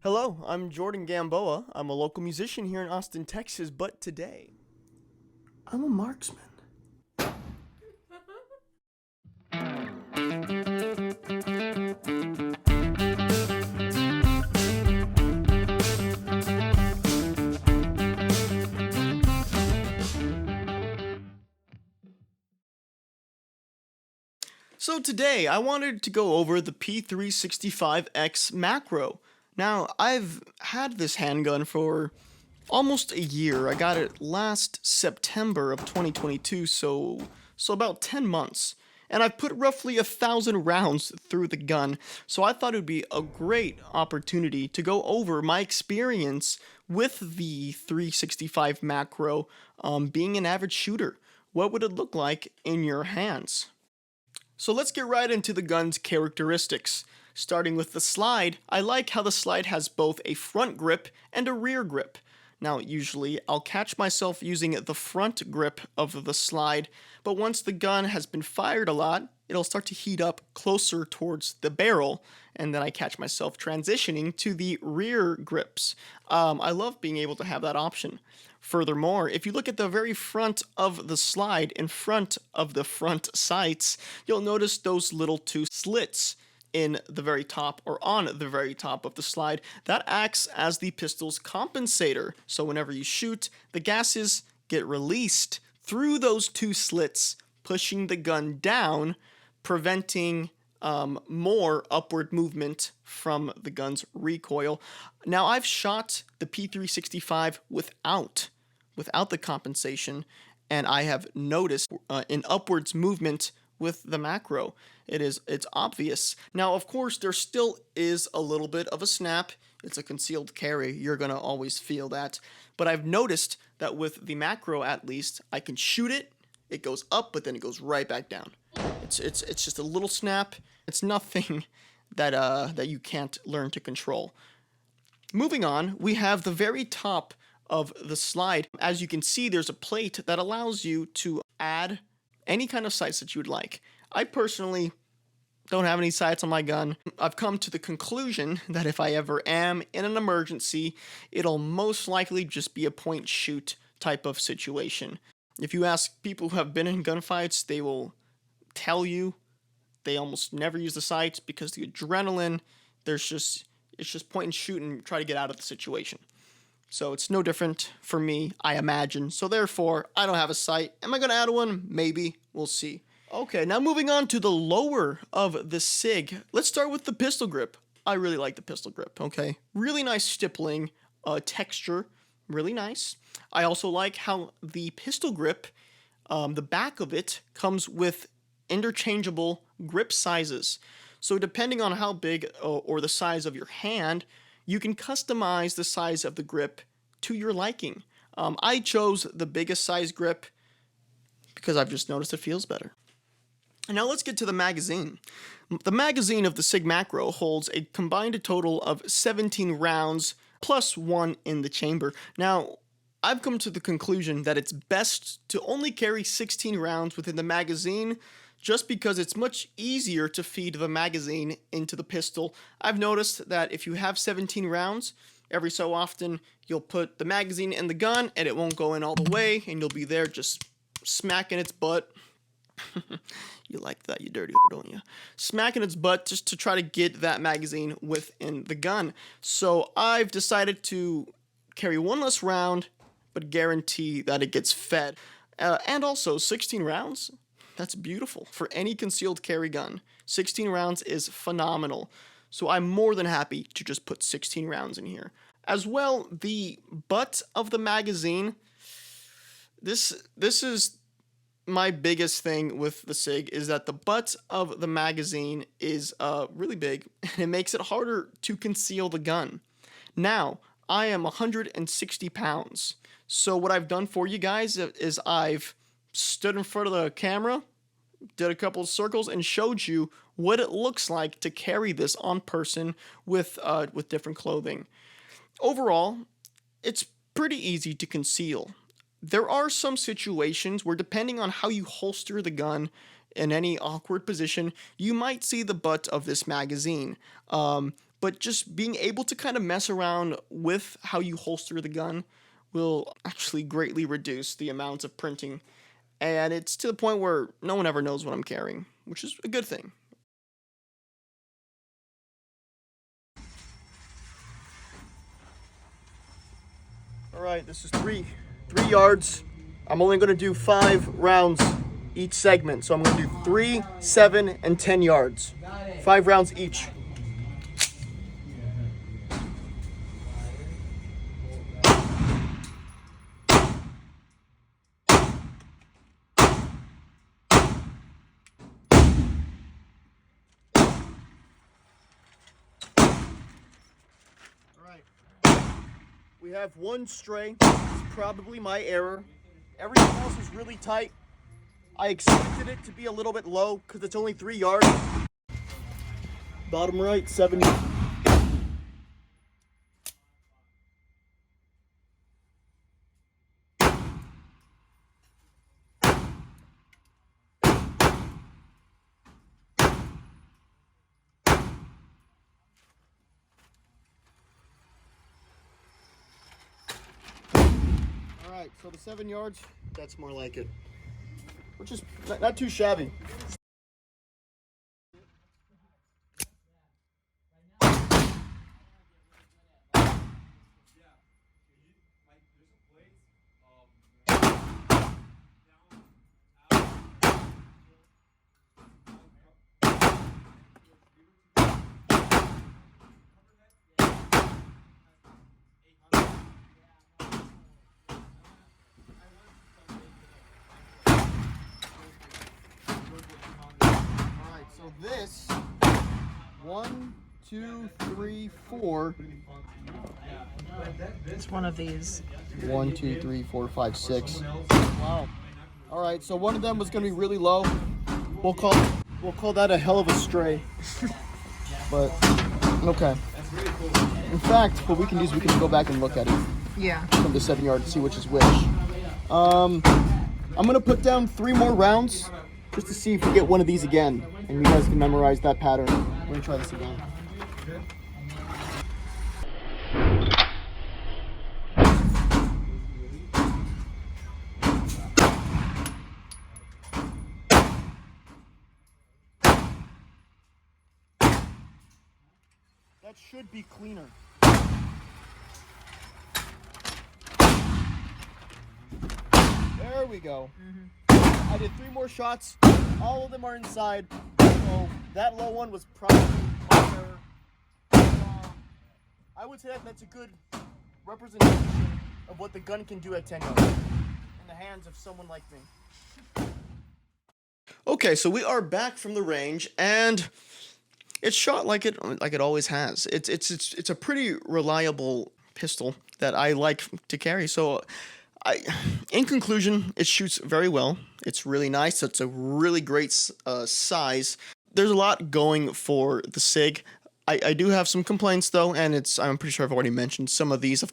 Hello, I'm Jordan Gamboa. I'm a local musician here in Austin, Texas, but today, I'm a marksman. So today, I wanted to go over the P365X Macro. Now, I've had this handgun for almost a year. I got it last September of 2022, so about 10 months. And I've put roughly 1,000 rounds through the gun, so I thought it would be a great opportunity to go over my experience with the 365 Macro being an average shooter. What would it look like in your hands? So let's get right into the gun's characteristics. Starting with the slide, I like how the slide has both a front grip and a rear grip. Now, usually, I'll catch myself using the front grip of the slide, but once the gun has been fired a lot, it'll start to heat up closer towards the barrel, and then I catch myself transitioning to the rear grips. I love being able to have that option. Furthermore, if you look at the very front of the slide, in front of the front sights, you'll notice those little two slits in the very top or on the very top of the slide. That acts as the pistol's compensator. So whenever you shoot, the gases get released through those two slits, pushing the gun down, preventing more upward movement from the gun's recoil. Now, I've shot the P365 without the compensation, and I have noticed an upwards movement with the macro. It's obvious. Now, of course, there still is a little bit of a snap. It's a concealed carry. You're gonna always feel that. But I've noticed that with the macro, at least, I can shoot it. It goes up, but then it goes right back down. It's just a little snap. It's nothing that you can't learn to control. Moving on, we have the very top of the slide. As you can see, there's a plate that allows you to add any kind of sights that you would like. I personally don't have any sights on my gun. I've come to the conclusion that if I ever am in an emergency, it'll most likely just be a point shoot type of situation. If you ask people who have been in gunfights, they will tell you they almost never use the sights because the adrenaline, it's just point and shoot and try to get out of the situation. So it's no different for me, I imagine. So therefore, I don't have a sight. Am I going to add one? Maybe. We'll see. Okay, now moving on to the lower of the SIG. Let's start with the pistol grip. I really like the pistol grip, okay? Really nice stippling texture. Really nice. I also like how the pistol grip, the back of it, comes with interchangeable grip sizes. So depending on how big or the size of your hand, you can customize the size of the grip to your liking. I chose the biggest size grip because I've just noticed it feels better. And now let's get to the magazine. The magazine of the SIG MACRO holds a combined total of 17 rounds plus one in the chamber. Now, I've come to the conclusion that it's best to only carry 16 rounds within the magazine just because it's much easier to feed the magazine into the pistol. I've noticed that if you have 17 rounds, every so often you'll put the magazine in the gun and it won't go in all the way and you'll be there just smacking its butt. You like that, you dirty, don't you? Smacking its butt just to try to get that magazine within the gun. So I've decided to carry one less round, but guarantee that it gets fed. And also, 16 rounds, that's beautiful. For any concealed carry gun, 16 rounds is phenomenal. So I'm more than happy to just put 16 rounds in here. As well, the butt of the magazine, this is my biggest thing with the SIG, is that the butt of the magazine is really big, and it makes it harder to conceal the gun. Now, I am 160 pounds, so what I've done for you guys is I've stood in front of the camera, did a couple of circles, and showed you what it looks like to carry this on person with different clothing. Overall, it's pretty easy to conceal. There are some situations where, depending on how you holster the gun in any awkward position, you might see the butt of this magazine. but just being able to kind of mess around with how you holster the gun will actually greatly reduce the amount of printing, and it's to the point where no one ever knows what I'm carrying, which is a good thing. Alright, this is three yards. I'm only going to do 5 rounds each segment, so I'm going to do 3, 7, and 10 yards. 5 rounds each. We have one stray. It's probably my error. Everything else is really tight. I expected it to be a little bit low because it's only 3 yards. Bottom right, 7. Alright, so the 7 yards, that's more like it. Which is not too shabby. So this, 1, 2, 3, 4. It's one of these. 1, 2, 3, 4, 5, 6. Wow. All right, so one of them was gonna be really low. We'll call that a hell of a stray. But okay. In fact, what we can do is we can go back and look at it. Yeah. From the 7 yard to see which is which. I'm gonna put down 3 more rounds just to see if we get one of these again, and you guys can memorize that pattern. We're gonna try this again. That should be cleaner. There we go. I did 3 more shots. All of them are inside. So that low one was probably my error. I would say that's a good representation of what the gun can do at 10 yards in the hands of someone like me. Okay, so we are back from the range, and it's shot like it always has. It's a pretty reliable pistol that I like to carry. So in conclusion, it shoots very well. It's really nice. It's a really great size. There's a lot going for the SIG. I do have some complaints though, and I'm pretty sure I've already mentioned some of these.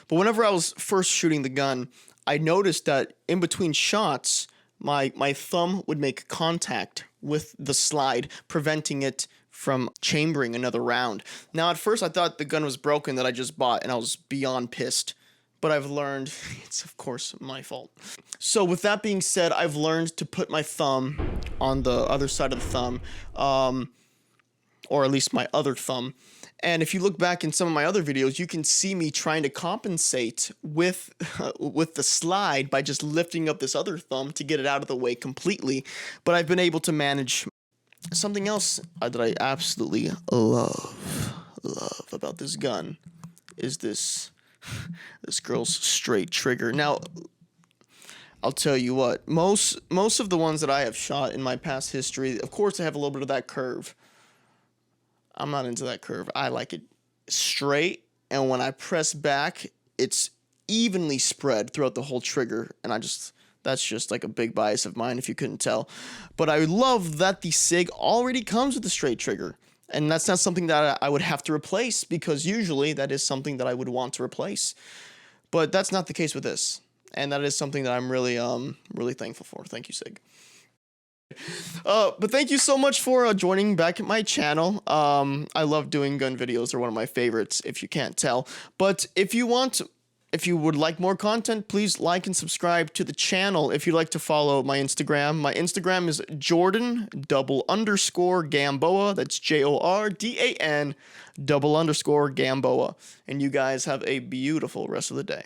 But whenever I was first shooting the gun, I noticed that in between shots, my thumb would make contact with the slide, preventing it from chambering another round. Now, at first, I thought the gun was broken that I just bought, and I was beyond pissed. But I've learned it's, of course, my fault. So with that being said, I've learned to put my thumb on the other side of the thumb, or at least my other thumb. And if you look back in some of my other videos, you can see me trying to compensate with the slide by just lifting up this other thumb to get it out of the way completely. But I've been able to manage. Something else that I absolutely love about this gun is this girl's straight trigger. Now, I'll tell you what, most of the ones that I have shot in my past history, of course, they have a little bit of that curve. I'm not into that curve. I like it straight, and when I press back, it's evenly spread throughout the whole trigger, and that's just like a big bias of mine if you couldn't tell. But I love that the SIG already comes with a straight trigger. And that's not something that I would have to replace, because usually that is something that I would want to replace. But that's not the case with this. And that is something that I'm really thankful for. Thank you, SIG. But thank you so much for joining back at my channel. I love doing gun videos. They're one of my favorites, if you can't tell. But if you would like more content, please like and subscribe to the channel. If you'd like to follow my Instagram is Jordan_Gamboa. That's JORDAN _Gamboa. And you guys have a beautiful rest of the day.